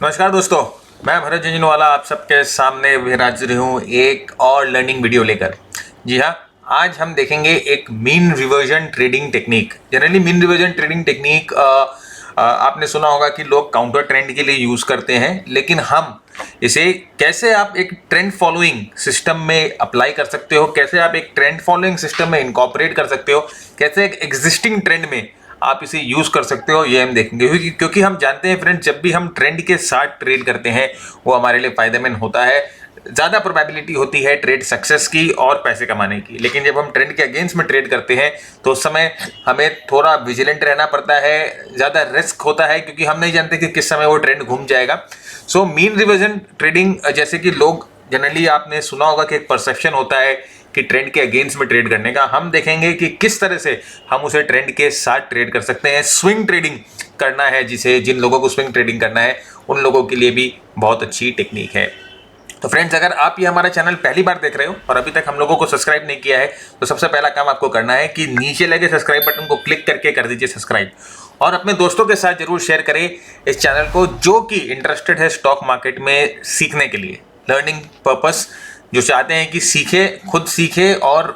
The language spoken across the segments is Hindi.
नमस्कार दोस्तों, मैं भरत झुंझुनवाला आप सबके सामने फिर हाजिर हूँ एक और लर्निंग वीडियो लेकर। जी हाँ, आज हम देखेंगे एक mean reversion trading technique. Generally mean reversion trading technique आपने सुना होगा कि लोग काउंटर ट्रेंड के लिए यूज़ करते हैं, लेकिन हम इसे कैसे आप एक ट्रेंड फॉलोइंग सिस्टम में अप्लाई कर सकते हो, कैसे आप एक ट्रेंड फॉलोइंग सिस्टम में इनकॉर्पोरेट कर सकते हो, कैसे एक एग्जिस्टिंग ट्रेंड में आप इसे यूज कर सकते हो, ये हम देखेंगे। क्योंकि हम जानते हैं फ्रेंड्स, जब भी हम ट्रेंड के साथ ट्रेड करते हैं वो हमारे लिए फायदेमंद होता है। ज़्यादा प्रोबेबिलिटी होती है ट्रेड सक्सेस की और पैसे कमाने की। लेकिन जब हम ट्रेंड के अगेंस्ट में ट्रेड करते हैं तो उस समय हमें थोड़ा विजिलेंट रहना पड़ता है, ज़्यादा रिस्क होता है, क्योंकि हम नहीं जानते कि किस समय वो ट्रेंड घूम जाएगा। सो मीन रिवर्जन ट्रेडिंग, जैसे कि लोग जनरली आपने सुना होगा कि एक परसेप्शन होता है कि ट्रेंड के अगेंस्ट में ट्रेड करने का, हम देखेंगे कि किस तरह से हम उसे ट्रेंड के साथ ट्रेड कर सकते हैं। स्विंग ट्रेडिंग करना है जिन लोगों को स्विंग ट्रेडिंग करना है उन लोगों के लिए भी बहुत अच्छी टेक्निक है। तो फ्रेंड्स, अगर आप ये हमारा चैनल पहली बार देख रहे हो और अभी तक हम लोगों को सब्सक्राइब नहीं किया है तो सबसे पहला काम आपको करना है कि नीचे लगे सब्सक्राइब बटन को क्लिक करके कर दीजिए सब्सक्राइब, और अपने दोस्तों के साथ जरूर शेयर करें इस चैनल को, जो कि इंटरेस्टेड है स्टॉक मार्केट में सीखने के लिए, लर्निंग पर्पस, जो चाहते हैं कि खुद सीखे और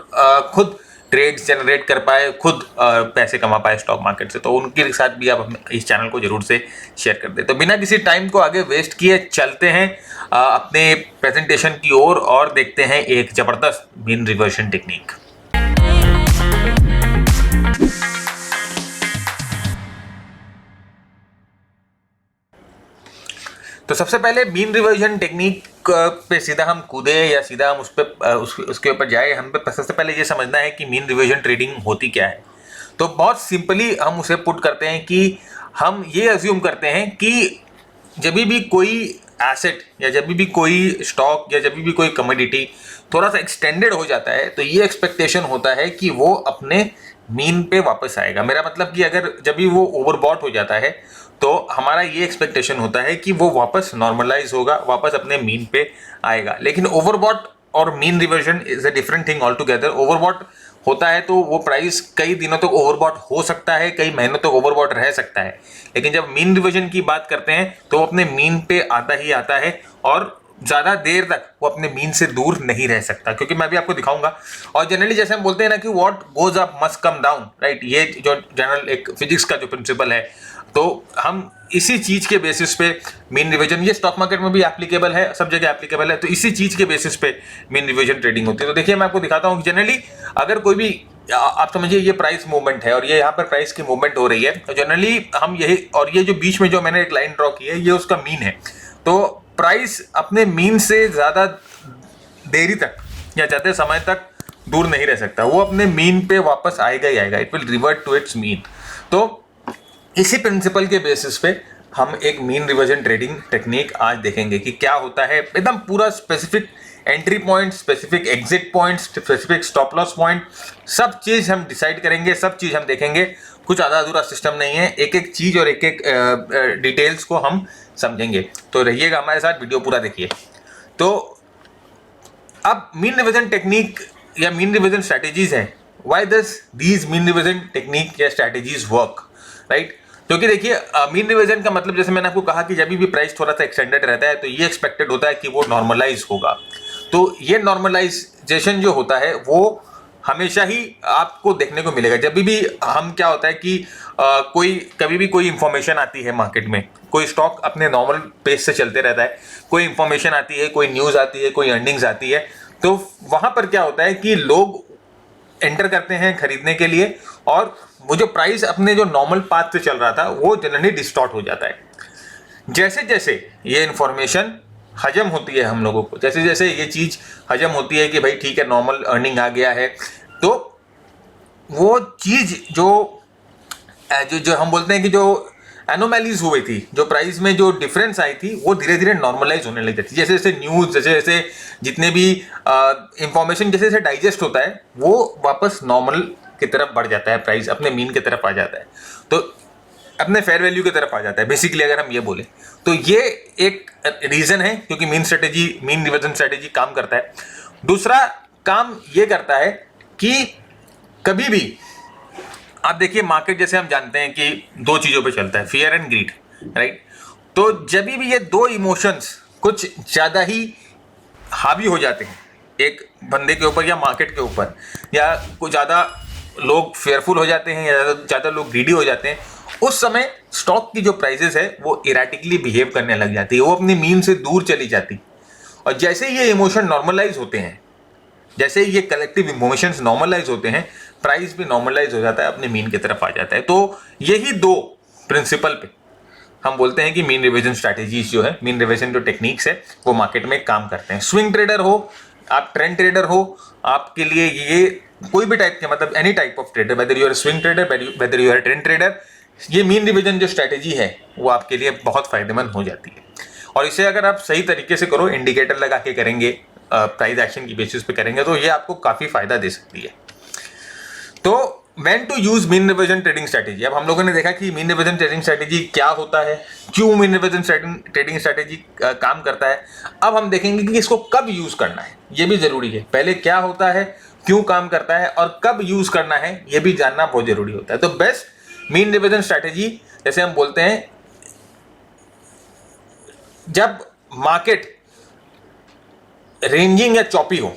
खुद ट्रेड जनरेट कर पाए, खुद पैसे कमा पाए स्टॉक मार्केट से। तो उनके साथ भी आप इस चैनल को जरूर से शेयर कर दें। तो बिना किसी टाइम को आगे वेस्ट किए चलते हैं अपने प्रेजेंटेशन की ओर और देखते हैं एक जबरदस्त मीन रिवर्जन टेक्निक। तो सबसे पहले मीन रिवर्जन टेक्निक पे सीधा हम कूदे या सीधा हम उसके ऊपर जाए, हम पे सबसे पहले ये समझना है कि मीन रिवर्जन ट्रेडिंग होती क्या है। तो बहुत सिंपली हम उसे पुट करते हैं कि हम ये अज्यूम करते हैं कि जब भी कोई एसेट या जब भी कोई स्टॉक या जब भी कोई कमोडिटी थोड़ा सा एक्सटेंडेड हो जाता है तो ये एक्सपेक्टेशन होता है कि वो अपने मीन पे वापस आएगा। मेरा मतलब कि अगर जब भी वो ओवरबॉट हो जाता है तो हमारा ये एक्सपेक्टेशन होता है कि वो वापस नॉर्मलाइज होगा, वापस अपने मीन पे आएगा। लेकिन ओवरबॉट और mean reversion is a different thing all together. Overbought होता है तो वो प्राइस कई दिनों तक ओवरबॉट हो सकता है, कई महीनों तक ओवरबॉट रह सकता है। लेकिन जब मीन रिवर्जन की बात करते हैं तो वो अपने मीन पे आता ही आता है और ज़्यादा देर तक वो अपने मीन से दूर नहीं रह सकता, क्योंकि मैं भी आपको दिखाऊंगा। और जनरली जैसे हम बोलते हैं ना कि what goes up must come down, right, ये जो जनरल एक फिजिक्स का जो प्रिंसिपल है, तो हम इसी चीज के बेसिस पे मीन रिवर्जन, ये स्टॉक मार्केट में भी एप्लीकेबल है, सब जगह एप्लीकेबल है, तो इसी चीज के बेसिस पे मीन रिवर्जन ट्रेडिंग होती है। तो देखिए मैं आपको दिखाता हूँ। जनरली अगर कोई भी आप समझिए ये प्राइस मूवमेंट है और ये यहाँ पर प्राइस की मूवमेंट हो रही है, तो जनरली हम यही, और ये जो बीच में जो मैंने एक लाइन ड्रॉ की है ये उसका मीन है। तो प्राइस अपने मीन से ज्यादा देरी तक या ज्यादा समय तक दूर नहीं रह सकता, वो अपने मीन पे वापस आएगा ही आएगा, it will revert to its mean. तो इसी प्रिंसिपल के बेसिस पे हम एक मीन रिवर्जन ट्रेडिंग टेक्निक आज देखेंगे कि क्या होता है। एकदम पूरा specific entry point, specific exit point, specific stop loss point, सब चीज़ हम डिसाइड करेंगे, सब चीज़ हम देखेंगे। कुछ आधा अधूरा सिस्टम नहीं है, एक एक चीज़ और एक एक डिटेल्स को हम समझेंगे। तो रहिएगा हमारे साथ, वीडियो पूरा देखिए। तो अब मीन रिवर्जन टेक्निक या मीन रिवर्जन स्ट्रैटेजीज है। Why does these mean reversion technique या स्ट्रैटेजीज वर्क, राइट? क्योंकि देखिए मीन रिवर्जन का मतलब, जैसे मैंने आपको कहा कि जब भी प्राइस थोड़ा सा एक्सटेंडेड रहता है तो ये एक्सपेक्टेड होता है कि वो नॉर्मलाइज होगा। तो ये नॉर्मलाइजेशन जो होता है वो हमेशा ही आपको देखने को मिलेगा। जब भी हम, क्या होता है कि कभी भी कोई इंफॉर्मेशन आती है मार्केट में, कोई स्टॉक अपने नॉर्मल पेस से चलते रहता है, कोई इंफॉर्मेशन आती है, कोई न्यूज़ आती है, कोई अर्निंग्स आती है, तो वहाँ पर क्या होता है कि लोग एंटर करते हैं खरीदने के लिए, और वो जो प्राइस अपने जो नॉर्मल पाथ से चल रहा था वो जनरली डिस्टॉर्ट हो जाता है। जैसे जैसे ये इन्फॉर्मेशन हजम होती है हम लोगों को, जैसे जैसे ये चीज़ हजम होती है कि भाई ठीक है नॉर्मल अर्निंग आ गया है, तो वो चीज़ जो जो जो हम बोलते हैं कि जो एनोमैलीज हुई थी, जो प्राइस में जो डिफरेंस आई थी, वो धीरे धीरे नॉर्मलाइज होने लगी थी। जैसे जैसे न्यूज़, जैसे जैसे जितने भी इंफॉर्मेशन जैसे जैसे डाइजेस्ट होता है, वो वापस नॉर्मल की तरफ बढ़ जाता है, प्राइस अपने मीन की तरफ आ जाता है, तो अपने फेयर वैल्यू की तरफ आ जाता है बेसिकली, अगर हम ये बोले तो। ये एक रीज़न है क्योंकि मीन रिवर्जन स्ट्रेटेजी काम करता है। दूसरा काम ये करता है कि कभी भी आप देखिए मार्केट, जैसे हम जानते हैं कि दो चीज़ों पे चलता है, फियर एंड ग्रीड, राइट? तो जब भी ये दो इमोशंस कुछ ज़्यादा ही हावी हो जाते हैं एक बंदे के ऊपर या मार्केट के ऊपर, या कुछ ज़्यादा लोग फेयरफुल हो जाते हैं या ज़्यादा लोग ग्रीडी हो जाते हैं, उस समय स्टॉक की जो प्राइसेस है वो इरेटिकली बिहेव करने लग जाती है, वो अपनी मीन से दूर चली जाती। और जैसे ये इमोशन नॉर्मलाइज होते हैं, जैसे ये कलेक्टिव इमोशंस नॉर्मलाइज होते हैं, प्राइस भी नॉर्मलाइज हो जाता है, अपने मीन की तरफ आ जाता है। तो यही दो प्रिंसिपल पे हम बोलते हैं कि मीन रिविजन स्ट्रैटेजीज जो है, मीन रिविजन जो टेक्निक्स है, वो मार्केट में काम करते हैं। स्विंग ट्रेडर हो, आप ट्रेंड ट्रेडर हो, आपके लिए ये कोई भी टाइप के, मतलब any type of trader, whether you are swing trader, whether you are trend trader, ये मीन रिविजन जो स्ट्रैटेजी है वो आपके लिए बहुत फायदेमंद हो जाती है। और इसे अगर आप सही तरीके से करो, इंडिकेटर लगा के करेंगे, प्राइस एक्शन की बेसिस पे करेंगे, तो ये आपको काफ़ी फायदा दे सकती है। तो when to use mean reversion trading strategy. अब हम लोगों ने देखा कि मीन रिविजन ट्रेडिंग स्ट्रैटेजी क्या होता है, क्यों मीन रिविजन ट्रेडिंग स्ट्रैटेजी काम करता है। अब हम देखेंगे कि इसको कब यूज करना है, ये भी जरूरी है। पहले क्या होता है, क्यों काम करता है, और कब यूज करना है, ये भी जानना बहुत जरूरी होता है। तो बेस्ट मीन रिविजन स्ट्रैटेजी, जैसे हम बोलते हैं, जब मार्केट रेंजिंग या चॉपी हो,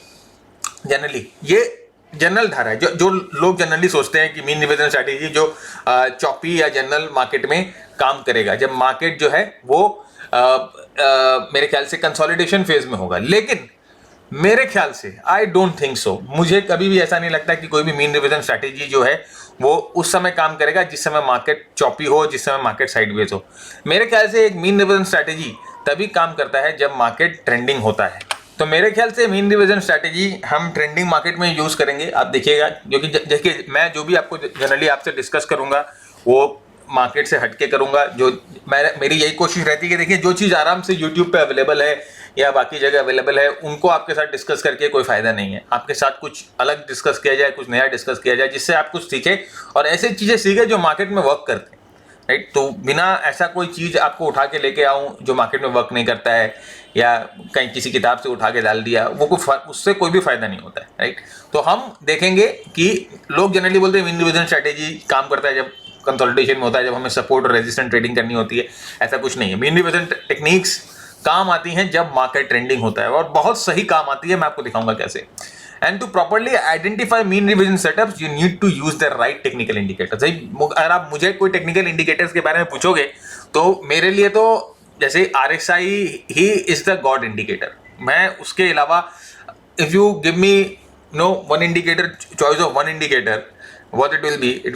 जनरली ये जनरल धारा है, जो लोग जनरली सोचते हैं कि मीन रिविजन स्ट्रैटेजी जो चॉपी या जनरल मार्केट में काम करेगा, जब मार्केट जो है वो मेरे ख्याल से कंसोलिडेशन फेज में होगा। लेकिन मेरे ख्याल से आई डोंट थिंक सो, मुझे कभी भी ऐसा नहीं लगता कि कोई भी मीन रिविजन स्ट्रैटेजी जो है वो उस समय काम करेगा जिस समय मार्केट चॉपी हो, जिस समय मार्केट साइडवेज हो। मेरे ख्याल से एक मीन रिविजन स्ट्रैटेजी तभी काम करता है जब मार्केट ट्रेंडिंग होता है। तो मेरे ख्याल से मीन रिविजन स्ट्रैटेजी हम ट्रेंडिंग मार्केट में यूज़ करेंगे, आप देखिएगा। क्योंकि देखिए, मैं जो भी आपको जनरली आपसे डिस्कस करूंगा वो मार्केट से हटके करूंगा। जो मेरी यही कोशिश रहती है कि देखिए, जो चीज़ आराम से यूट्यूब पे अवेलेबल है या बाकी जगह अवेलेबल है, उनको आपके साथ डिस्कस करके कोई फायदा नहीं है। आपके साथ कुछ अलग डिस्कस किया जाए, कुछ नया डिस्कस किया जाए, जिससे आप कुछ सीखे और ऐसी चीज़ें सीखे जो मार्केट में वर्क करते हैं, राइट। तो बिना ऐसा कोई चीज़ आपको उठा के लेके आऊँ जो मार्केट में वर्क नहीं करता है, या कहीं किसी किताब से उठा के डाल दिया, वो उससे कोई भी फायदा नहीं होता है, राइट। तो हम देखेंगे कि लोग जनरली बोलते हैं मीन रिविजन स्ट्रैटेजी काम करता है जब कंसोलिडेशन में होता है, जब हमें सपोर्ट और रेजिस्टेंस ट्रेडिंग करनी होती है। ऐसा कुछ नहीं है। मीन रिविजन टेक्निक्स काम आती हैं जब मार्केट ट्रेंडिंग होता है, और बहुत सही काम आती है। मैं आपको दिखाऊंगा कैसे। And to properly identify mean reversion setups you need to use the right technical indicators. अगर आप मुझे कोई टेक्निकल इंडिकेटर्स के बारे में पूछोगे तो मेरे लिए तो जैसे RSI he is the God indicator. मैं उसके अलावा, if you give me one indicator, choice of one indicator, what it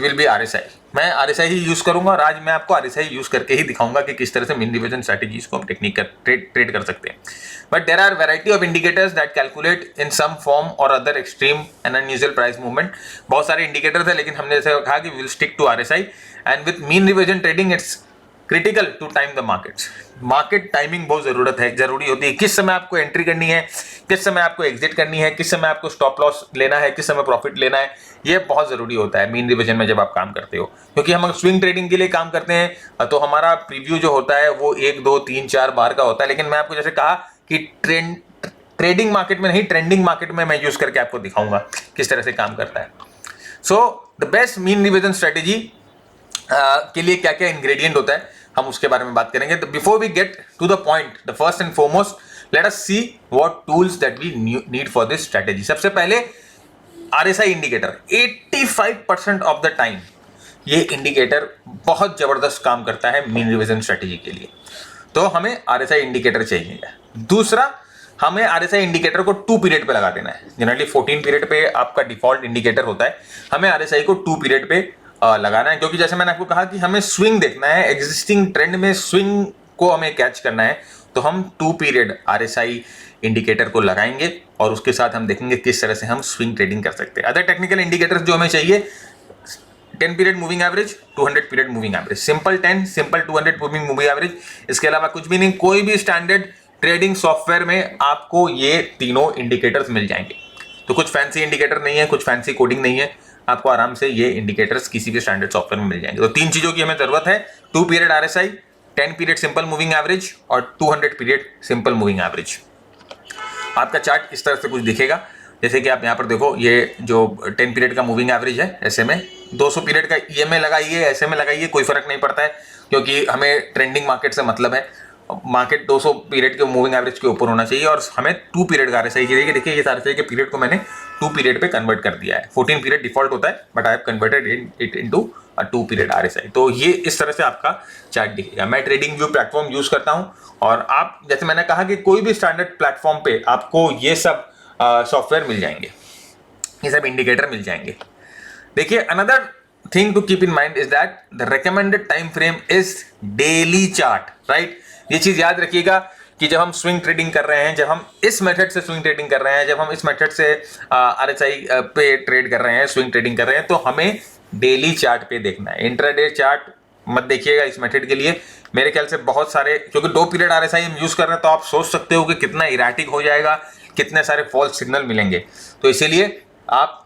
will be RSI। मैं RSI ही यूज करूंगा, और आज मैं आपको RSI यूज करके ही दिखाऊंगा कि किस तरह से मीन रिविजन स्ट्रैटेजीज को हम टेक्निक ट्रेड कर सकते हैं। But there are variety of indicators that calculate in some form or other extreme and unusual price movement. बहुत सारे इंडिकेटर्स है, लेकिन हमने जैसे कहा कि will stick to RSI। And with mean reversion trading it's critical to time the markets. Market timing बहुत जरूरी होती है। किस समय आपको एंट्री करनी है, किस समय आपको एग्जिट करनी है, किस समय आपको स्टॉप लॉस लेना है, किस समय प्रॉफिट लेना है, ये बहुत जरूरी होता है मीन रिविजन में जब आप काम करते हो। क्योंकि हम स्विंग ट्रेडिंग के लिए काम करते हैं तो हमारा प्रीव्यू जो होता है वो 1 2 3 4 बार का होता है। लेकिन मैं आपको जैसे कहा कि ट्रेडिंग मार्केट में नहीं, ट्रेंडिंग मार्केट में मैं यूज करके आपको दिखाऊंगा किस तरह से काम करता है। So the best mean revision strategy के लिए क्या क्या इंग्रेडिएंट होता है, हम उसके बारे में बात करेंगे। तो before we get to the point, the first and foremost let us see what tools that we need for this strategy. सबसे पहले RSI indicator. 85% of the time ये इंडिकेटर बहुत जबरदस्त काम करता है मीन रिविजन स्ट्रेटेजी के लिए। तो हमें RSI इंडिकेटर चाहिए। दूसरा, हमें RSI इंडिकेटर को 2 पीरियड पे लगा देना है। जनरली 14 पीरियड पे आपका डिफॉल्ट इंडिकेटर होता है, हमें RSI को 2 पीरियड पे लगाना है। क्योंकि जैसे मैंने आपको कहा कि हमें स्विंग देखना है, एग्जिस्टिंग ट्रेंड में स्विंग को हमें कैच करना है, तो हम 2 पीरियड RSI इंडिकेटर को लगाएंगे और उसके साथ हम देखेंगे किस तरह से हम स्विंग ट्रेडिंग कर सकते हैं। अदर टेक्निकल इंडिकेटर्स जो हमें चाहिए, 10 period moving average, 200 period moving average, simple 10, simple 200 moving average. इसके अलावा कुछ भी नहीं। कोई भी स्टैंडर्ड ट्रेडिंग सॉफ्टवेयर में आपको ये तीनों इंडिकेटर्स मिल जाएंगे। तो कुछ फैंसी इंडिकेटर नहीं है, कुछ फैंसी कोडिंग नहीं है, आपको आराम से ये इंडिकेटर्स किसी भी स्टैंडर्ड सॉफ्टवेयर में मिल जाएंगे। तो 3 चीजों की हमें जरूरत है, 2 period RSI, 10 period simple moving average और 200 पीरियड सिंपल मूविंग एवरेज। आपका चार्ट इस तरह से कुछ दिखेगा, जैसे कि आप यहाँ पर देखो, ये जो 10 पीरियड का मूविंग एवरेज है, ऐसे में 200 पीरियड का EMA लगाइए, ऐसे में लगाइए, कोई फर्क नहीं पड़ता है। क्योंकि हमें ट्रेंडिंग मार्केट से मतलब है। मार्केट 200 पीरियड के मूविंग एवरेज के ऊपर होना चाहिए और हमें 2 पीरियड का RSI चाहिए। देखिए ये RSI के पीरियड को मैंने 2 पीरियड पे कन्वर्ट कर दिया है। 14 पीरियड डिफॉल्ट होता है but I have converted it into 2 period RSI। तो ये इस तरह से आपका चार्ट दिखेगा। मैं ट्रेडिंग व्यू प्लेटफॉर्म यूज करता हूं और आप जैसे मैंने कहा कि कोई भी स्टैंडर्ड प्लेटफॉर्म पे आपको ये सब सॉफ्टवेयर मिल जाएंगे, ये सब इंडिकेटर मिल जाएंगे। देखिए another thing to keep in mind is that the recommended time frame is daily chart, right. ये चीज याद रखिएगा कि जब हम स्विंग ट्रेडिंग कर रहे हैं, जब हम इस मेथड से स्विंग ट्रेडिंग कर रहे हैं, जब हम इस मेथड से RSI पे ट्रेड कर रहे हैं, स्विंग ट्रेडिंग कर रहे हैं, तो हमें डेली चार्ट पे देखना है। इंट्राडे चार्ट मत देखिएगा इस मेथड के लिए। मेरे ख्याल से बहुत सारे, क्योंकि 2 पीरियड RSI हम यूज कर रहे हैं, तो आप सोच सकते हो कि कितना इराटिक हो जाएगा, कितने सारे फॉल्स सिग्नल मिलेंगे। तो इसीलिए आप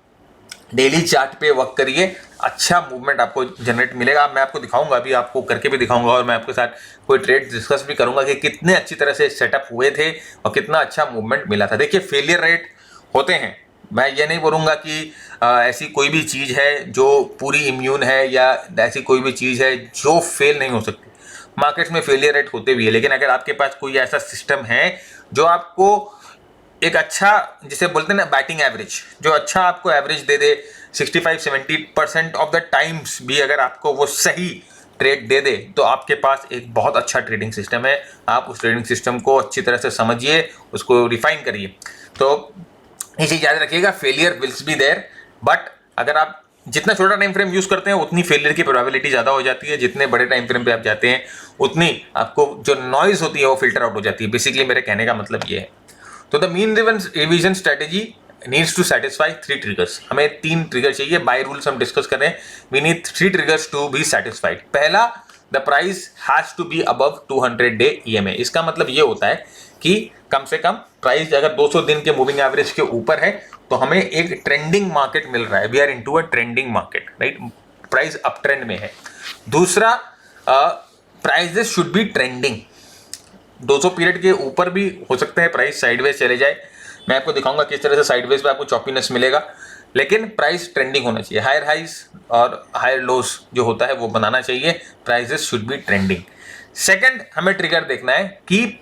डेली चार्ट पे वर्क करिए, अच्छा मूवमेंट आपको जनरेट मिलेगा। मैं आपको दिखाऊंगा, अभी आपको करके भी दिखाऊंगा और मैं आपके साथ कोई ट्रेड डिस्कस भी करूंगा कि कितने अच्छी तरह से सेटअप हुए थे और कितना अच्छा मूवमेंट मिला था। देखिए फेलियर रेट होते हैं, मैं ये नहीं बोलूँगा कि ऐसी कोई भी चीज़ है जो पूरी इम्यून है या ऐसी कोई भी चीज़ है जो फेल नहीं हो सकती। मार्केट्स में फेलियर रेट होते भी है, लेकिन अगर आपके पास कोई ऐसा सिस्टम है जो आपको एक अच्छा, जिसे बोलते हैं ना बैटिंग एवरेज, जो अच्छा आपको average they they 65-70% of the times भी अगर आपको वो सही ट्रेड दे दे, तो आपके पास एक बहुत अच्छा ट्रेडिंग सिस्टम है। आप उस ट्रेडिंग सिस्टम को अच्छी तरह से समझिए, उसको रिफाइन करिए। तो ये चीज़ याद रखिएगा, failure wills be there, but अगर आप जितना छोटा टाइम फ्रेम यूज करते हैं उतनी फेलियर की प्रोबेबिलिटी ज़्यादा हो जाती है। जितने बड़े टाइम फ्रेम पे आप जाते हैं उतनी आपको जो नॉइज होती है वो फिल्टर आउट हो जाती है। बेसिकली मेरे कहने का मतलब ये है। तो the mean reversion strategy needs to satisfy 3 triggers. हमें 3 ट्रिगर चाहिए। बाय रूल्स हम डिस्कस करें, we need 3 triggers to be satisfied. पहला, the price has to be above 200 day EMA। इसका मतलब ये होता है कि कम से कम प्राइस अगर 200 दिन के मूविंग एवरेज के ऊपर है तो हमें एक ट्रेंडिंग मार्केट मिल रहा है। We are into a trending market, right. Price up trend में है। दूसरा, prices should be trending. 200 period के ऊपर भी हो सकते हैं प्राइस साइडवेज चले जाए। मैं आपको दिखाऊंगा किस तरह से साइडवेज पे आपको चॉपीनेस मिलेगा, लेकिन प्राइस ट्रेंडिंग होना चाहिए। हायर हाइज और हायर लोस जो होता है वो बनाना चाहिए। Prices should be trending. Second, हमें ट्रिगर देखना है कि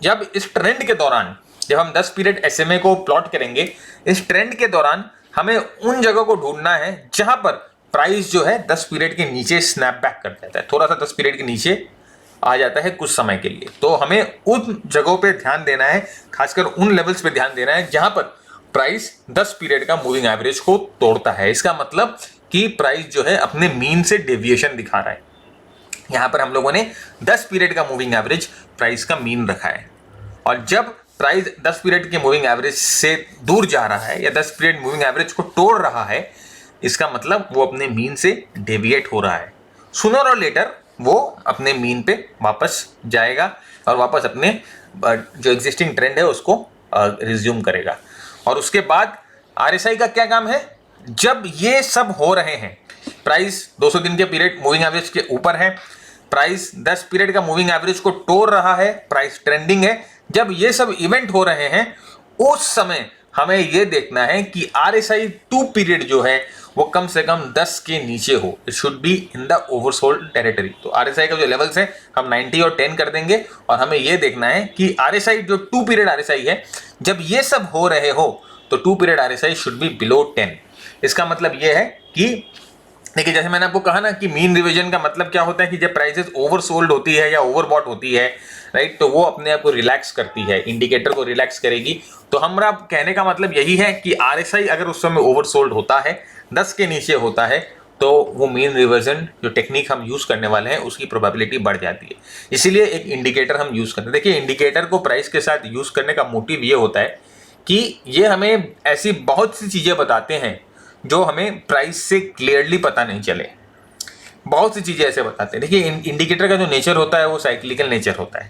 जब इस ट्रेंड के दौरान, जब हम 10 पीरियड SMA को प्लॉट करेंगे, इस ट्रेंड के दौरान हमें उन जगह को ढूंढना है जहां पर प्राइस जो है 10 पीरियड के नीचे स्नैप बैक कर जाता है, थोड़ा सा 10 पीरियड के नीचे आ जाता है कुछ समय के लिए। तो हमें उन जगहों पे ध्यान देना है, खासकर उन लेवल्स पे ध्यान देना है जहां पर प्राइस 10 पीरियड का मूविंग एवरेज को तोड़ता है। इसका मतलब कि प्राइस जो है अपने मीन से डेविएशन दिखा रहा है। यहां पर हम लोगों ने 10 पीरियड का मूविंग एवरेज प्राइस का मीन रखा है, और जब प्राइस 10 पीरियड के मूविंग एवरेज से दूर जा रहा है या 10 पीरियड मूविंग एवरेज को तोड़ रहा है, इसका मतलब वो अपने मीन से डेविएट हो रहा है। सूनर और लेटर वो अपने मीन पे वापस जाएगा और वापस अपने जो एग्जिस्टिंग ट्रेंड है उसको रिज्यूम करेगा। और उसके बाद RSI का क्या काम है, जब ये सब हो रहे हैं, प्राइस 200 दिन के पीरियड मूविंग एवरेज के ऊपर है, प्राइस 10 पीरियड का मूविंग एवरेज को तोड़ रहा है, प्राइस ट्रेंडिंग है, जब ये सब इवेंट हो रहे हैं उस समय हमें ये देखना है कि RSI 2 पीरियड जो है वो कम से कम 10 के नीचे हो। It should be in the oversold territory. तो RSI का जो लेवल्स है हम 90 और 10 कर देंगे, और हमें ये देखना है कि RSI जो 2 पीरियड RSI है, जब ये सब हो रहे हो तो 2 period RSI should be below 10। इसका मतलब ये है कि देखिए, जैसे मैंने आपको कहा ना कि मीन रिवीजन का मतलब क्या होता है कि जब प्राइसेस ओवरसोल्ड होती है या ओवरबॉट होती है, राइट, तो वो अपने आप को रिलैक्स करती है, इंडिकेटर को रिलैक्स करेगी। तो हमारा कहने का मतलब यही है कि RSI अगर उस समय ओवरसोल्ड होता है, 10 के नीचे होता है, तो वो मीन रिवर्जन जो टेक्निक हम यूज करने वाले हैं उसकी प्रोबेबिलिटी बढ़ जाती है। इसीलिए एक इंडिकेटर हम यूज करते हैं। देखिए, इंडिकेटर को प्राइस के साथ यूज करने का मोटिव ये होता है कि ये हमें ऐसी बहुत सी चीजें बताते हैं जो हमें प्राइस से क्लियरली पता नहीं चले। बहुत सी चीजें ऐसे बताते हैं। देखिए, इंडिकेटर का जो नेचर होता है वो साइक्लिकल नेचर होता है।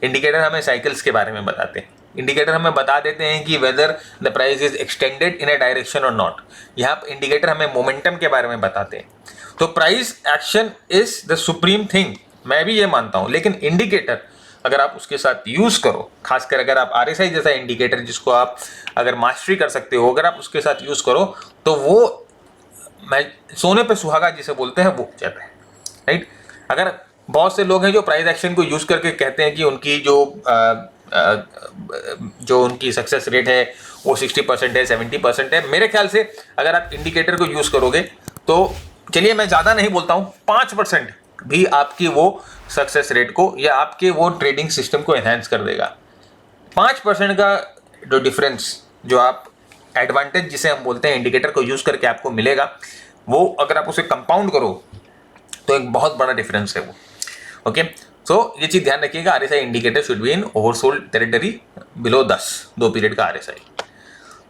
इंडिकेटर हमें साइकिल्स के बारे में बताते हैं। इंडिकेटर हमें बता देते हैं कि whether the price is extended in a direction और नॉट। यहाँ पर इंडिकेटर हमें मोमेंटम के बारे में बताते हैं। तो price action is the supreme thing, मैं भी ये मानता हूँ, लेकिन इंडिकेटर अगर आप उसके साथ यूज करो, खासकर अगर आप RSI जैसा इंडिकेटर जिसको आप अगर मास्टरी कर सकते हो, अगर आप उसके साथ यूज करो तो वो मैं सोने पे सुहागा जिसे बोलते हैं वो हो जाता है, राइट। अगर बहुत से लोग हैं जो प्राइस एक्शन को यूज करके कहते हैं कि उनकी जो उनकी सक्सेस रेट है वो 60% है, 70% है। मेरे ख्याल से अगर आप इंडिकेटर को यूज करोगे तो चलिए मैं ज्यादा नहीं बोलता हूं, 5% भी आपकी वो सक्सेस रेट को या आपके वो ट्रेडिंग सिस्टम को एनहांस कर देगा। 5% का जो डिफरेंस, जो आप एडवांटेज जिसे हम बोलते हैं इंडिकेटर को यूज करके आपको मिलेगा, वो अगर आप उसे कंपाउंड करो तो एक बहुत बड़ा डिफरेंस है वो। ओके, सो ये चीज ध्यान रखिएगा, RSI indicator should be in oversold territory below 10, 2 period का आरएसआई।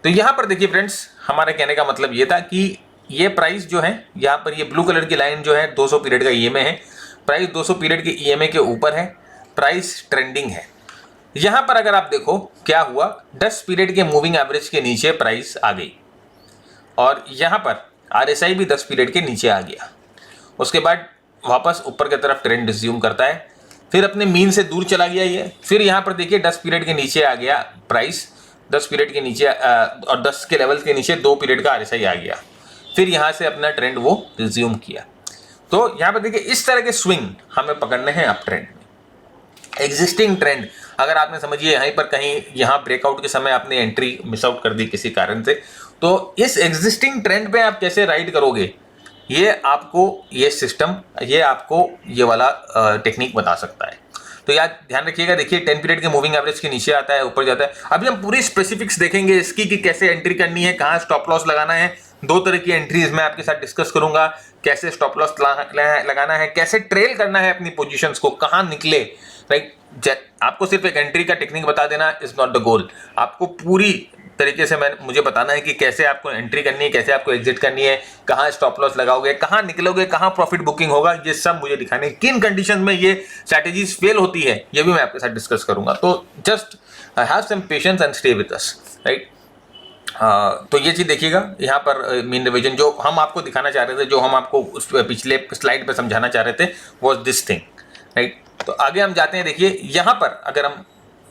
तो यहां पर देखिए फ्रेंड्स, हमारे कहने का मतलब ये था कि ये प्राइस जो है, यहां पर ये ब्लू कलर की लाइन जो है 200 पीरियड का ईएमए है, प्राइस 200 पीरियड के ईएमए के ऊपर है, प्राइस ट्रेंडिंग है। यहां पर अगर आप देखो क्या हुआ, 10 पीरियड के मूविंग एवरेज के नीचे प्राइस आ गई और यहां पर आरएसआई भी 10 पीरियड के नीचे आ गया। उसके बाद वापस ऊपर की तरफ ट्रेंड रिज्यूम करता है, फिर अपने मीन से दूर चला गया ये, फिर यहां पर देखिए 10 पीरियड के नीचे आ गया प्राइस, 10 पीरियड के नीचे और 10 के लेवल के नीचे 2 पीरियड का आरएसआई आ गया, फिर यहां से अपना ट्रेंड वो रिज्यूम किया। तो यहां पर देखिए इस तरह के स्विंग हमें पकड़ने हैं अप ट्रेंड में। एग्जिस्टिंग ट्रेंड अगर आपने समझिए यहीं पर कहीं यहां ब्रेकआउट के समय आपने एंट्री मिस आउट कर दी किसी कारण से, तो इस एग्जिस्टिंग ट्रेंड पे आप कैसे राइड करोगे, ये आपको ये सिस्टम, ये आपको ये वाला टेक्निक बता सकता है। तो यार ध्यान रखिएगा, देखिए 10 पीरियड के मूविंग एवरेज के नीचे आता है, ऊपर जाता है। अभी हम पूरी स्पेसिफिक्स देखेंगे इसकी कि कैसे एंट्री करनी है, कहाँ स्टॉप लॉस लगाना है। 2 तरह की एंट्रीज मैं आपके साथ डिस्कस करूंगा, कैसे स्टॉप लॉस लगाना है, कैसे ट्रेल करना है अपनी पोजीशंस को, कहाँ निकले, राइट। आपको सिर्फ एक एंट्री का टेक्निक बता देना इज नॉट द गोल, आपको पूरी तरीके से मुझे बताना है कि कैसे आपको एंट्री करनी है, कैसे आपको एग्जिट करनी है, कहाँ स्टॉप लॉस लगाओगे, कहाँ निकलोगे, कहाँ प्रॉफिट बुकिंग होगा, ये सब मुझे दिखाने, किन कंडीशन में ये स्ट्रैटेजीज फेल होती है ये भी मैं आपके साथ डिस्कस करूंगा। तो just have some patience and stay with us, right. तो ये चीज देखिएगा, यहाँ पर मीन रिवीजन जो हम आपको दिखाना चाह रहे थे, जो हम आपको उस पिछले स्लाइड पे समझाना चाह रहे थे, वॉज दिस थिंग, राइट। तो आगे हम जाते हैं, देखिए यहाँ पर अगर हम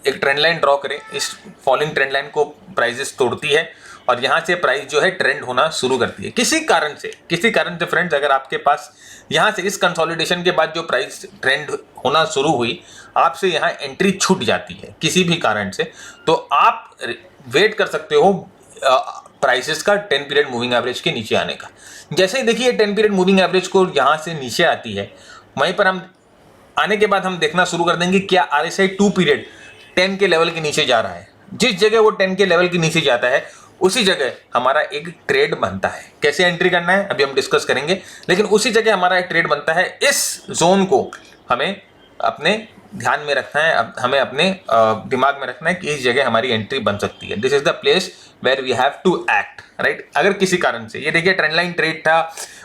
एक ट्रेंड लाइन ड्रॉ करें, इस फॉलिंग ट्रेंड लाइन को प्राइसेस तोड़ती है और यहाँ से प्राइस जो है ट्रेंड होना शुरू करती है किसी कारण से फ्रेंड्स। अगर आपके पास यहाँ से इस कंसोलिडेशन के बाद जो प्राइस ट्रेंड होना शुरू हुई, आपसे यहाँ एंट्री छूट जाती है किसी भी कारण से, तो आप वेट कर सकते हो प्राइसेस का 10 पीरियड मूविंग एवरेज के नीचे आने का। जैसे ही देखिए 10 पीरियड मूविंग एवरेज को यहाँ से नीचे आती है, वहीं पर हम आने के बाद हम देखना शुरू कर देंगे क्या आरएसआई 2 पीरियड 10 के लेवल के नीचे जा रहा है। जिस जगह वो 10 के लेवल के नीचे जाता है उसी जगह हमारा एक ट्रेड बनता है। कैसे एंट्री करना है अभी हम डिस्कस करेंगे, लेकिन उसी जगह हमारा एक ट्रेड बनता है। इस जोन को हमें अपने ध्यान में रखना है, हमें अपने दिमाग में रखना है कि इस जगह हमारी एंट्री बन सकती है। This is the place where we have to act, right. अगर किसी कारण से ये देखिए ट्रेंड लाइन ट्रेड था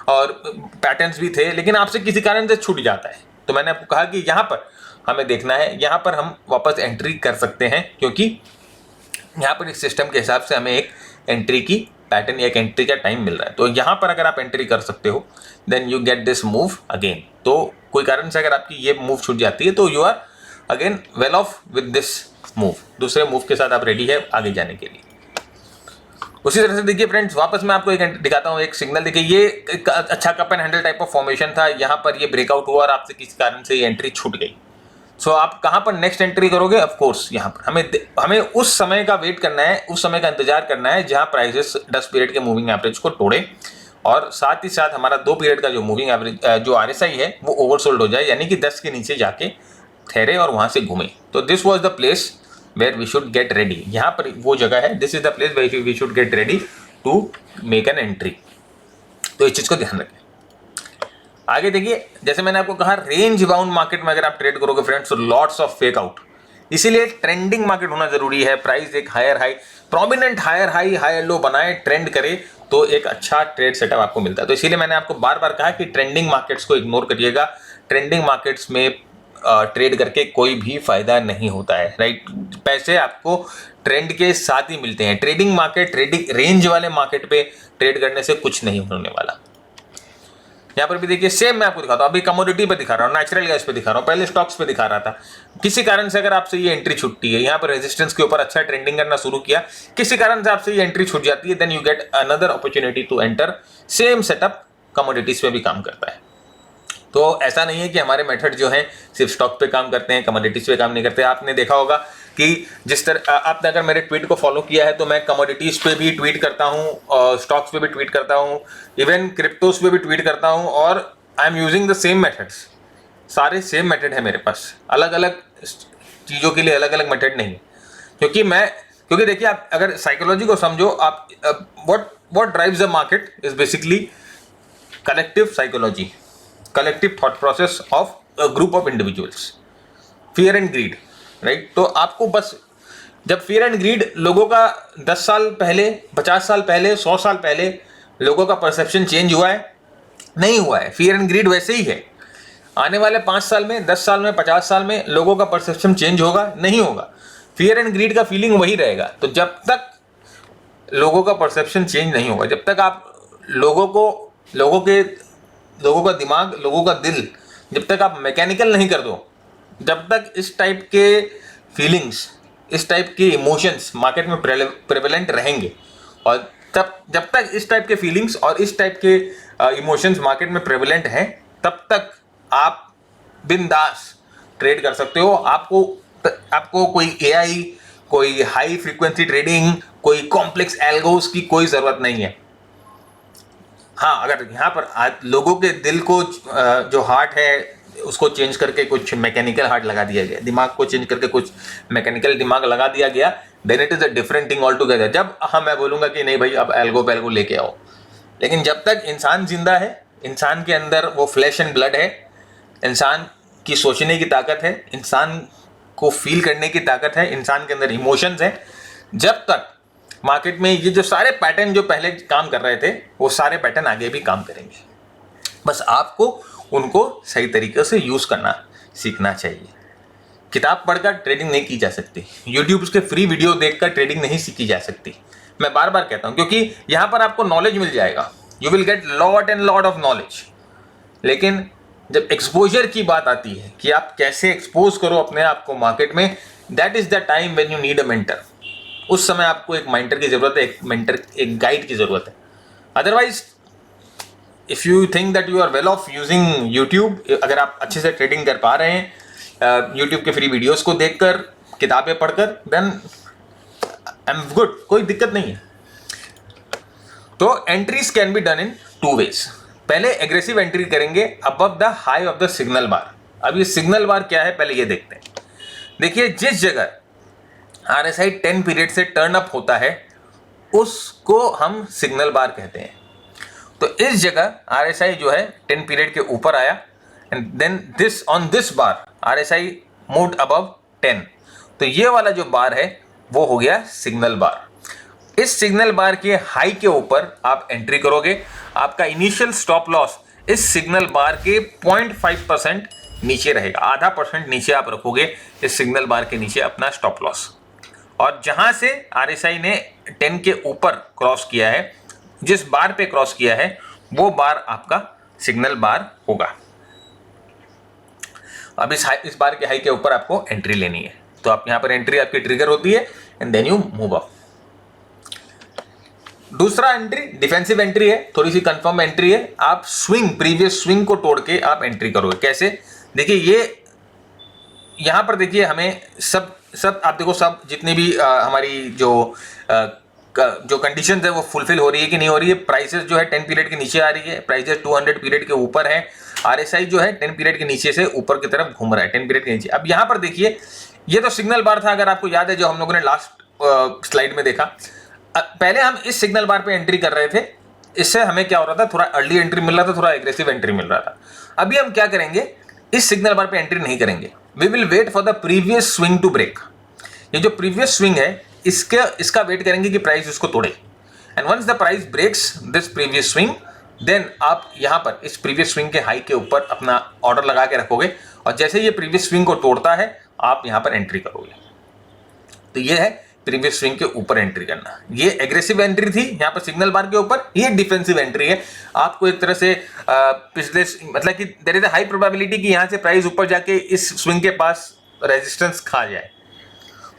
और पैटर्न्स भी थे, लेकिन आपसे किसी कारण से छूट जाता है, तो मैंने आपको कहा कि यहाँ पर हमें देखना है, यहाँ पर हम वापस एंट्री कर सकते हैं, क्योंकि यहाँ पर इस सिस्टम के हिसाब से हमें एक एंट्री की पैटर्न या एक एंट्री का टाइम मिल रहा है। तो यहाँ पर अगर आप एंट्री कर सकते हो, then you get this move again. तो कोई कारण से अगर आपकी ये मूव छूट जाती है तो you are again well off with this move, दूसरे मूव के साथ आप रेडी है आगे जाने के लिए। उसी तरह से देखिए फ्रेंड्स, वापस मैं आपको एक दिखाता हूँ, एक सिग्नल देखिए, ये एक अच्छा cup and handle type of formation था, यहाँ पर ये ब्रेकआउट हुआ और आपसे किसी कारण से ये एंट्री छूट गई। सो आप कहाँ पर नेक्स्ट एंट्री करोगे, ऑफ कोर्स यहाँ पर हमें उस समय का वेट करना है, उस समय का इंतजार करना है जहाँ प्राइसेस 10 पीरियड के मूविंग एवरेज को तोड़े और साथ ही साथ हमारा 2 पीरियड का जो मूविंग एवरेज जो आरएसआई है वो ओवरसोल्ड हो जाए, यानी कि 10 के नीचे जाके ठहरे और वहाँ से घूमे। तो this was the place where we should get ready, यहाँ पर वो जगह है, this is the place where we should get ready to make an entry. तो इस चीज़ को ध्यान रखें। आगे देखिए, जैसे मैंने आपको कहा रेंज बाउंड मार्केट में अगर आप ट्रेड करोगे फ्रेंड्स तो लॉट्स ऑफ फेक आउट, इसीलिए ट्रेंडिंग मार्केट होना जरूरी है। प्राइस एक higher high, prominent higher high higher low बनाए, ट्रेंड करे, तो एक अच्छा ट्रेड सेटअप आपको मिलता है। तो इसीलिए मैंने आपको बार बार कहा कि ट्रेंडिंग मार्केट्स को इग्नोर करिएगा। ट्रेंडिंग मार्केट्स में ट्रेड करके कोई भी फायदा नहीं होता है, राइट। पैसे आपको ट्रेंड के साथ ही मिलते हैं। ट्रेडिंग मार्केट, ट्रेडिंग रेंज वाले मार्केट पे ट्रेड करने से कुछ नहीं होने वाला। यहाँ पर भी देखिए सेम मैं आपको दिखाता हूँ, अभी कमोडिटी पे दिखा रहा हूँ, नेचुरल गैस पे दिखा रहा हूँ, पहले स्टॉक्स पे दिखा रहा था। किसी कारण से अगर आपसे ये एंट्री छूटती है, यहाँ पर रेजिस्टेंस के ऊपर अच्छा ट्रेंडिंग करना शुरू किया, किसी कारण से आपसे ये एंट्री छूट जाती है, then you get another opportunity to enter. Same setup commodities में भी काम करता है। तो ऐसा नहीं है कि हमारे मेथड जो हैं सिर्फ स्टॉक पे काम करते हैं, कमोडिटीज पे काम नहीं करते। आपने देखा होगा कि जिस तरह आपने अगर मेरे ट्वीट को फॉलो किया है तो मैं कमोडिटीज पे भी ट्वीट करता हूँ, स्टॉक्स पे भी ट्वीट करता हूँ, इवन क्रिप्टोस पे भी ट्वीट करता हूँ, और I am using the same methods. सारे सेम मेथड है मेरे पास, अलग अलग चीज़ों के लिए अलग अलग मेथड नहीं। क्योंकि देखिए, आप अगर साइकोलॉजी को समझो, आप what drives the market is basically collective psychology, collective thought process of a group of individuals, fear and greed, right. तो आपको बस जब फियर एंड ग्रीड लोगों का 10 साल पहले, 50 साल पहले, 100 साल पहले लोगों का परसेप्शन चेंज हुआ है? नहीं हुआ है। फियर एंड ग्रीड वैसे ही है। आने वाले 5 साल में, 10 साल में, 50 साल में लोगों का परसेप्शन चेंज होगा? नहीं होगा। फियर एंड ग्रीड का फीलिंग वही रहेगा। तो जब तक लोगों का परसेप्शन चेंज नहीं होगा, जब तक आप लोगों का दिमाग, लोगों का दिल जब तक आप मैकेनिकल नहीं कर दो, जब तक इस टाइप के फीलिंग्स, इस टाइप के इमोशंस मार्केट में प्रेवलेंट रहेंगे, और जब तक इस टाइप के फीलिंग्स और इस टाइप के इमोशंस मार्केट में प्रेवलेंट हैं, तब तक आप बिंदास ट्रेड कर सकते हो। आपको कोई एआई, कोई हाई फ्रीक्वेंसी ट्रेडिंग, कोई कॉम्प्लेक्स एल्गोस की कोई ज़रूरत नहीं है। हाँ, अगर यहाँ पर लोगों के दिल को, जो हार्ट है उसको चेंज करके कुछ मैकेनिकल हार्ट लगा दिया गया, दिमाग को चेंज करके कुछ मैकेनिकल दिमाग लगा दिया गया, then it is a different thing all together. जब मैं बोलूँगा कि नहीं भाई अब एल्गो लेके आओ, लेकिन जब तक इंसान जिंदा है, इंसान के अंदर वो फ्लैश एंड ब्लड है, इंसान की सोचने की ताकत है, इंसान को फील करने की ताकत है, इंसान के अंदर इमोशंस है, जब तक मार्केट में ये जो सारे पैटर्न जो पहले काम कर रहे थे, वो सारे पैटर्न आगे भी काम करेंगे। बस आपको उनको सही तरीके से यूज़ करना सीखना चाहिए। किताब पढ़कर ट्रेडिंग नहीं की जा सकती, यूट्यूब के फ्री वीडियो देखकर ट्रेडिंग नहीं सीखी जा सकती। मैं बार बार कहता हूँ, क्योंकि यहाँ पर आपको नॉलेज मिल जाएगा, you will get lot and lot of knowledge. लेकिन जब एक्सपोजर की बात आती है कि आप कैसे एक्सपोज करो अपने आप को मार्केट में, that is the time when you need a mentor. उस समय आपको एक मेंटर की जरूरत है, एक गाइड की जरूरत है। Otherwise if you think that you are well off using YouTube, अगर आप अच्छे से ट्रेडिंग कर पा रहे हैं यूट्यूब के फ्री वीडियोस को देखकर, किताबें पढ़कर, देन आई एम गुड, कोई दिक्कत नहीं है। तो entries can be done in 2 ways. पहले एग्रेसिव एंट्री करेंगे above the high of the signal bar. अब ये सिग्नल बार क्या है पहले ये देखते हैं। देखिए, जिस जगह आरएसआई 10 पीरियड से टर्न अप होता है उसको हम सिग्नल बार कहते हैं। तो इस जगह आरएसआई जो है 10 पीरियड के ऊपर आया, and then this bar RSI moved above 10। तो ये वाला जो बार है वो हो गया सिग्नल बार। इस सिग्नल बार के हाई के ऊपर आप एंट्री करोगे। आपका इनिशियल स्टॉप लॉस इस सिग्नल बार के 0.5% नीचे रहेगा, आधा % नीचे आप रखोगे इस सिग्नल बार के नीचे अपना स्टॉप लॉस। और जहां से आरएसआई ने 10 के ऊपर क्रॉस किया है, जिस बार पे क्रॉस किया है, वो बार आपका सिग्नल बार होगा। अब इस बार के हाई के ऊपर आपको एंट्री लेनी है। तो आप यहां पर एंट्री आपकी ट्रिगर होती है, and then you move up. दूसरा एंट्री डिफेंसिव एंट्री है, थोड़ी सी कंफर्म एंट्री है। आप प्रीवियस स्विंग को तोड़ के आप एंट्री करोगे। कैसे? देखिए, ये यहां पर देखिए, हमें सब आप देखो, सब जितनी भी हमारी जो कंडीशंस है वो फुलफिल हो रही है कि नहीं हो रही है। प्राइसेस जो है 10 पीरियड के नीचे आ रही है, प्राइसेस 200 पीरियड के ऊपर है, आरएसआई जो है 10 पीरियड के नीचे से ऊपर की तरफ घूम रहा है, 10 पीरियड के नीचे। अब यहां पर देखिए, ये तो सिग्नल बार था, अगर आपको याद है, जो हम लोगों ने लास्ट स्लाइड में देखा। पहले हम इस सिग्नल बार पे एंट्री कर रहे थे, इससे हमें क्या हो रहा था, थोड़ा अर्ली एंट्री मिल रहा था, थोड़ा एग्रेसिव एंट्री मिल रहा था। अभी हम क्या करेंगे, इस सिग्नल बार पे एंट्री नहीं करेंगे, we will wait for the previous swing to break. ये जो प्रीवियस स्विंग है, इसका वेट करेंगे कि प्राइस इसको तोड़े, and once the price breaks this previous swing, then आप यहां पर इस प्रीवियस स्विंग के हाई के ऊपर अपना ऑर्डर लगा के रखोगे, और जैसे ये प्रीवियस स्विंग को तोड़ता है आप यहां पर एंट्री करोगे। तो ये है प्रीवियस स्विंग के ऊपर एंट्री करना। ये एग्रेसिव एंट्री थी यहाँ पर सिग्नल बार के ऊपर, ये डिफेंसिव एंट्री है। आपको एक तरह से पिछले, मतलब कि there is a high probability कि यहाँ से प्राइस ऊपर जाके इस स्विंग के पास रेजिस्टेंस खा जाए,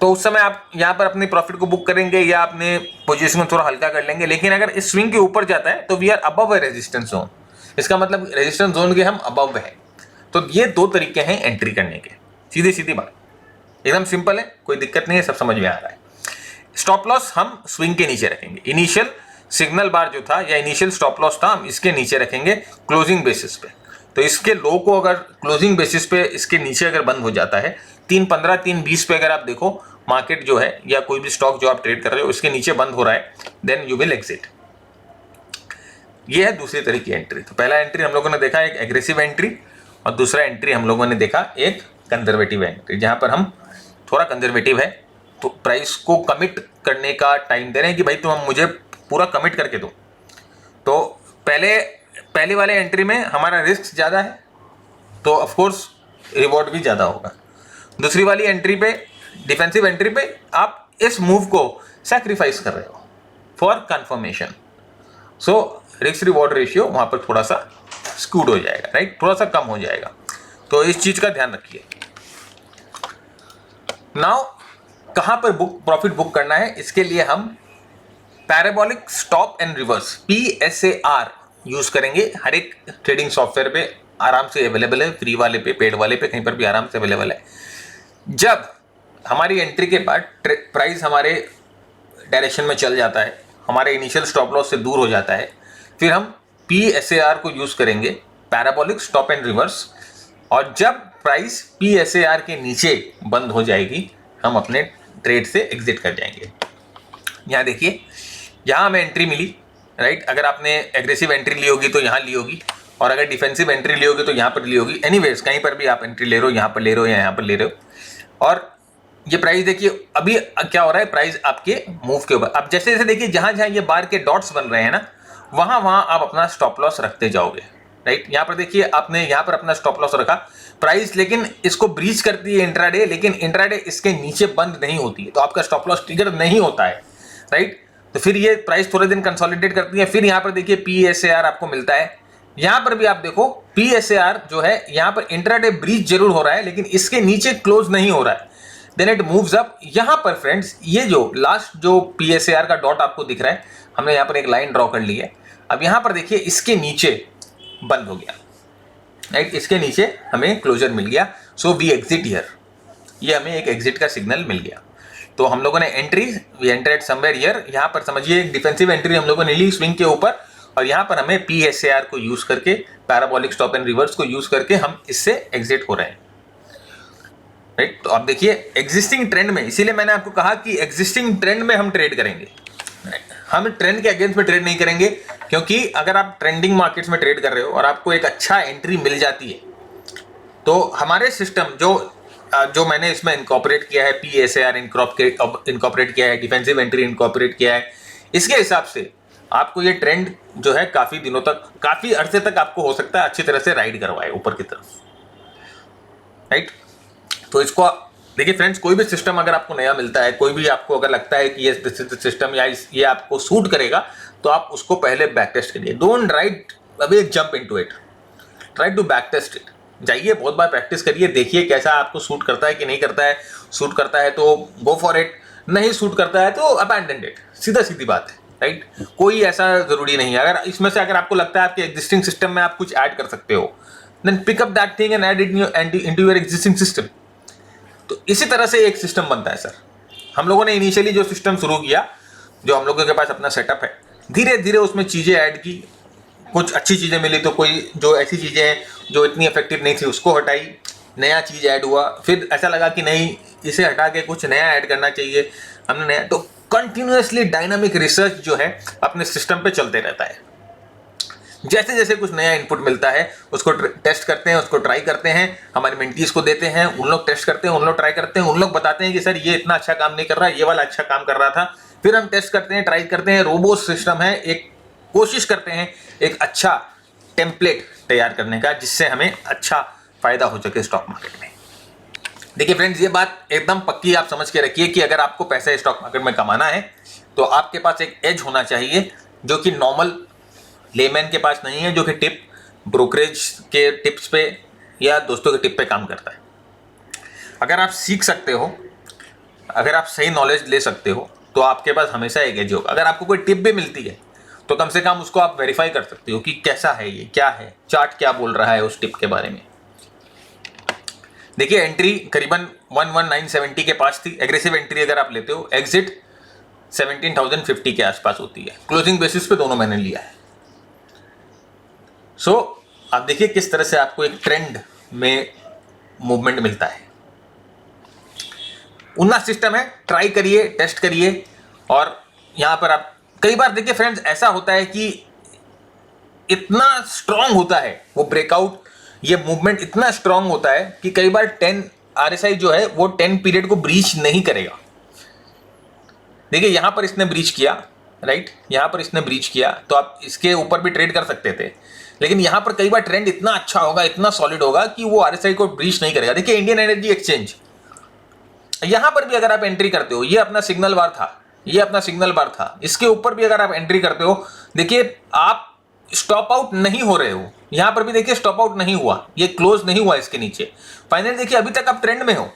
तो उस समय आप यहाँ पर अपनी प्रॉफिट को बुक करेंगे या अपने पोजीशन को थोड़ा हल्का कर लेंगे। लेकिन अगर इस स्विंग के ऊपर जाता है तो we are above a resistance zone. इसका मतलब रेजिस्टेंस जोन के हम अबव है, तो ये दो तरीके हैं एंट्री करने के, सीधी सीधी बात, एकदम सिंपल है, कोई दिक्कत नहीं है, सब समझ में आ रहा है। स्टॉप लॉस हम स्विंग के नीचे रखेंगे, इनिशियल सिग्नल बार जो था या इनिशियल स्टॉप लॉस था हम इसके नीचे रखेंगे क्लोजिंग बेसिस पे। तो इसके लो को अगर क्लोजिंग बेसिस पे इसके नीचे अगर बंद हो जाता है 3.15 3.20 पे, अगर आप देखो मार्केट जो है या कोई भी स्टॉक जो आप ट्रेड कर रहे हो इसके नीचे बंद हो रहा है, देन यू विल एग्जिट। ये है दूसरी तरह की एंट्री। तो पहला एंट्री हम लोगों ने देखा एक एग्रेसिव एंट्री, और दूसरा एंट्री हम लोगों ने देखा एक कंजर्वेटिव एंट्री, जहां पर हम थोड़ा कंजर्वेटिव है, तो प्राइस को कमिट करने का टाइम दे रहे हैं कि भाई तुम मुझे पूरा कमिट करके दो। तो पहले वाले एंट्री में हमारा रिस्क ज़्यादा है, तो ऑफ कोर्स रिवॉर्ड भी ज़्यादा होगा। दूसरी वाली एंट्री पे, डिफेंसिव एंट्री पे, आप इस मूव को सैक्रिफाइस कर रहे हो for confirmation, so risk reward ratio वहाँ पर थोड़ा सा स्कूड हो जाएगा, राइट, थोड़ा सा कम हो जाएगा। तो इस चीज़ का ध्यान रखिए। नाउ कहाँ पर प्रॉफिट बुक करना है, इसके लिए हम parabolic stop and reverse PSAR use करेंगे। हर एक ट्रेडिंग सॉफ्टवेयर पे आराम से अवेलेबल है, फ्री वाले पे, पेड वाले पे, कहीं पर भी आराम से अवेलेबल है। जब हमारी एंट्री के बाद प्राइस हमारे डायरेक्शन में चल जाता है, हमारे इनिशियल स्टॉप लॉस से दूर हो जाता है, फिर हम PSAR को यूज करेंगे, पैराबोलिक स्टॉप एंड रिवर्स, और जब प्राइस PSAR के नीचे बंद हो जाएगी हम अपने ट्रेड से एग्जिट कर जाएंगे। यहाँ देखिए, यहाँ हमें एंट्री मिली, राइट। अगर आपने एग्रेसिव एंट्री ली होगी तो यहाँ ली होगी, और अगर डिफेंसिव एंट्री ली होगी तो यहाँ पर ली होगी। एनीवेज कहीं पर भी आप एंट्री ले रहे हो, यहाँ पर ले रहे हो या यहाँ पर ले रहे हो। और ये प्राइस देखिए अभी क्या हो रहा है, प्राइस आपके मूव के ऊपर। अब जैसे जैसे देखिए जहाँ जहाँ ये बार के डॉट्स बन रहे हैं ना, वहाँ वहाँ आप अपना स्टॉप लॉस रखते जाओगे, राइट। यहाँ पर देखिए आपने यहाँ पर अपना स्टॉप लॉस रखा, प्राइस लेकिन इसको ब्रीच करती है इंट्राडे, लेकिन इंट्राडे इसके नीचे बंद नहीं होती है, तो आपका स्टॉप लॉस ट्रिगर नहीं होता है, राइट। तो फिर ये प्राइस थोड़े दिन कंसोलिडेट करती है, फिर यहाँ पर देखिए PSAR आपको मिलता है। यहाँ पर भी आप देखो PSAR जो है, यहाँ पर इंट्राडे ब्रीच जरूर हो रहा है लेकिन इसके नीचे क्लोज नहीं हो रहा है, देन इट मूव्स अप। यहाँ पर फ्रेंड्स ये जो लास्ट जो PSAR का डॉट आपको दिख रहा है, हमने यहाँ पर एक लाइन ड्रॉ कर ली है। अब यहाँ पर देखिए इसके नीचे बंद हो गया, राइट, इसके नीचे हमें क्लोजर मिल गया, सो वी एग्जिट हियर, ये हमें एक एग्जिट का सिग्नल मिल गया। तो हम लोगों ने entry, we entered somewhere here, यहाँ पर समझिए एक डिफेंसिव एंट्री हम लोगों ने ली स्विंग के ऊपर, और यहाँ पर हमें PSAR को यूज करके, पैराबोलिक स्टॉप एंड रिवर्स को यूज करके हम इससे एग्जिट हो रहे हैं, राइट। तो आप देखिए एग्जिस्टिंग ट्रेंड में, इसीलिए मैंने आपको कहा कि एग्जिस्टिंग ट्रेंड में हम ट्रेड करेंगे, हम ट्रेंड के अगेंस्ट में ट्रेड नहीं करेंगे, क्योंकि अगर आप ट्रेंडिंग मार्केट्स में ट्रेड कर रहे हो और आपको एक अच्छा एंट्री मिल जाती है, तो हमारे सिस्टम जो मैंने इसमें इनकॉर्पोरेट किया है, PSAR इनकॉर्पोरेट किया है, डिफेंसिव एंट्री इनकॉर्पोरेट किया है, इसके हिसाब से आपको ये ट्रेंड जो है काफी दिनों तक, काफी अरसे तक आपको हो सकता है अच्छी तरह से राइड करवाए ऊपर की तरफ, राइट। तो इसको देखिए फ्रेंड्स, कोई भी सिस्टम अगर आपको नया मिलता है, कोई भी आपको अगर लगता है कि ये सिस्टम या ये आपको सूट करेगा, तो आप उसको पहले बैक टेस्ट करिए। Don't right away jump into it, try to back test it. जाइए बहुत बार प्रैक्टिस करिए, देखिए कैसा आपको सूट करता है कि नहीं करता है। सूट करता है तो गो फॉर इट, नहीं सूट करता है तो अबैंडन इट, सीधा सीधी बात है, राइट। कोई ऐसा जरूरी नहीं है। अगर इसमें से अगर आपको लगता है आपके एग्जिस्टिंग सिस्टम में आप कुछ ऐड कर सकते हो, then pick up that thing and add it into your existing system. तो इसी तरह से एक सिस्टम बनता है सर। हम लोगों ने इनिशियली जो सिस्टम शुरू किया, जो हम लोगों के पास अपना सेटअप है, धीरे धीरे उसमें चीज़ें ऐड की, कुछ अच्छी चीज़ें मिली तो कोई जो ऐसी चीज़ें हैं जो इतनी इफेक्टिव नहीं थी उसको हटाई, नया चीज़ ऐड हुआ, फिर ऐसा लगा कि नहीं इसे हटा के कुछ नया ऐड करना चाहिए, हमने नया। तो कंटिन्यूअसली डायनामिक रिसर्च जो है अपने सिस्टम पे चलते रहता है। जैसे जैसे कुछ नया इनपुट मिलता है उसको टेस्ट करते हैं, उसको ट्राई करते हैं, हमारे मेंटीज को देते हैं, उन लोग टेस्ट करते हैं, उन लोग ट्राई करते हैं, उन लोग बताते हैं कि सर ये इतना अच्छा काम नहीं कर रहा, ये वाला अच्छा काम कर रहा था। फिर हम टेस्ट करते हैं, ट्राई करते हैं, रोबोट सिस्टम है, एक कोशिश करते हैं एक अच्छा टेम्पलेट तैयार करने का जिससे हमें अच्छा फायदा हो सके स्टॉक मार्केट में। देखिए फ्रेंड्स, ये बात एकदम पक्की आप समझ के रखिए कि अगर आपको पैसा स्टॉक मार्केट में कमाना है तो आपके पास एक एज होना चाहिए जो कि नॉर्मल लेमैन के पास नहीं है, जो कि टिप ब्रोकरेज के टिप्स पे या दोस्तों के टिप पे काम करता है। अगर आप सीख सकते हो, अगर आप सही नॉलेज ले सकते हो, तो आपके पास हमेशा एक एज होगा। अगर आपको कोई टिप भी मिलती है तो कम से कम उसको आप वेरीफाई कर सकते हो कि कैसा है ये, क्या है, चार्ट क्या बोल रहा है उस टिप के बारे में, देखिए एंट्री करीबन 11970 के पास थी, एग्रेसिव एंट्री अगर आप लेते हो, एग्जिट 17,050 के आसपास होती है। क्लोजिंग बेसिस पे दोनों मैंने लिया है। सो आप देखिए किस तरह से आपको एक ट्रेंड में मूवमेंट मिलता है। उतना सिस्टम है, ट्राई करिए, टेस्ट करिए। और यहां पर आप कई बार देखिए फ्रेंड्स, ऐसा होता है कि इतना स्ट्रांग होता है वो ब्रेकआउट, ये मूवमेंट इतना स्ट्रांग होता है कि कई बार 10 RSI जो है वो 10 पीरियड को ब्रीच नहीं करेगा। देखिए यहां पर इसने ब्रीच किया, राइट, यहां पर इसने ब्रीच किया, तो आप इसके ऊपर भी ट्रेड कर सकते थे, लेकिन यहां पर कई बार ट्रेंड इतना अच्छा होगा, इतना सॉलिड होगा कि वो RSI को ब्रीच नहीं करेगा। देखिए इंडियन एनर्जी एक्सचेंज, यहां पर भी अगर आप एंट्री करते हो, ये अपना सिग्नल बार था, ये अपना सिग्नल बार था, इसके ऊपर भी अगर आप एंट्री करते हो, देखिए आप स्टॉप आउट नहीं हो रहे हो। यहां पर भी देखिए स्टॉप आउट नहीं हुआ, ये क्लोज नहीं हुआ इसके नीचे। फाइनली देखिए अभी तक आप ट्रेंड में हो,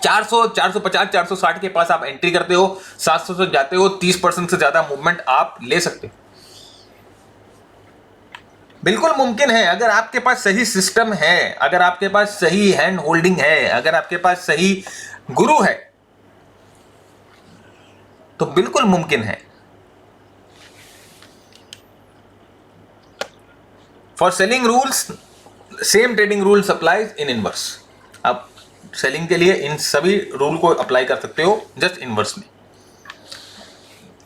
400, 450, 460 के पास आप एंट्री करते हो, 700 से जाते हो, 30% से ज्यादा मूवमेंट आप ले सकते हो। बिल्कुल मुमकिन है, अगर आपके पास सही सिस्टम है, अगर आपके पास सही हैंड होल्डिंग है, अगर आपके पास सही गुरु है, तो बिल्कुल मुमकिन है। For selling rules, same trading rules applies in inverse. आप सेलिंग के लिए इन सभी रूल को अप्लाई कर सकते हो, जस्ट इनवर्स में।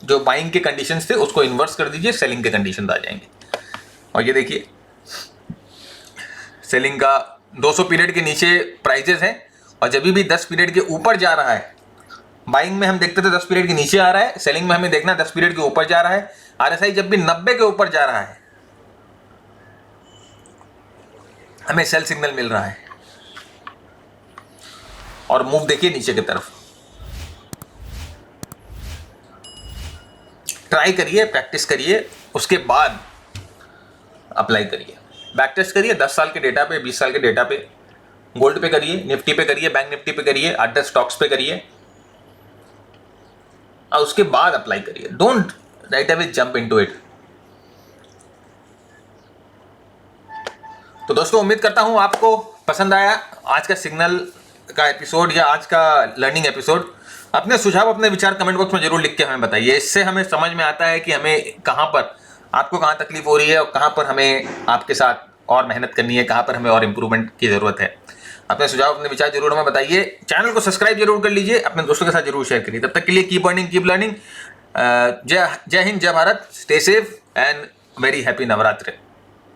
जो बाइंग के कंडीशंस थे उसको इनवर्स कर दीजिए, सेलिंग के कंडीशंस आ जाएंगे। और ये देखिए सेलिंग का 200 पीरियड के नीचे प्राइजेस हैं, और जब भी 10 पीरियड के ऊपर जा रहा है, बाइंग में हम देखते थे 10 पीरियड के नीचे आ रहा है, सेलिंग में हमें देखना 10 पीरियड के ऊपर जा रहा है। RSI जब भी 90 के ऊपर जा रहा है, हमें सेल सिग्नल मिल रहा है। और मूव देखिए नीचे की तरफ। ट्राई करिए, प्रैक्टिस करिए, उसके बाद अप्लाई करिए। बैक टेस्ट करिए 10 साल के डेटा पे, 20 साल के डेटा पे, गोल्ड पे करिए, निफ्टी पे करिए, बैंक निफ्टी पे करिए, अदर स्टॉक्स पे करिए, और उसके बाद अप्लाई करिए। Don't right away jump into it. तो दोस्तों उम्मीद करता हूं आपको पसंद आया आज का सिग्नल का एपिसोड या आज का लर्निंग एपिसोड। अपने सुझाव, अपने विचार कमेंट बॉक्स में जरूर लिख के हमें बताइए। इससे हमें समझ में आता है कि हमें कहां पर, आपको कहां तकलीफ हो रही है और कहां पर हमें आपके साथ और मेहनत करनी है, कहां पर हमें और इंप्रूवमेंट की जरूरत है। अपने सुझाव, अपने विचार जरूर हमें बताइए। चैनल को सब्सक्राइब जरूर कर लीजिए, अपने दोस्तों के साथ जरूर शेयर करिए। तब तक के लिए कीप अर्निंग, कीप लर्निंग। जय हिंद, जय Bharat, stay safe and very happy Navratra.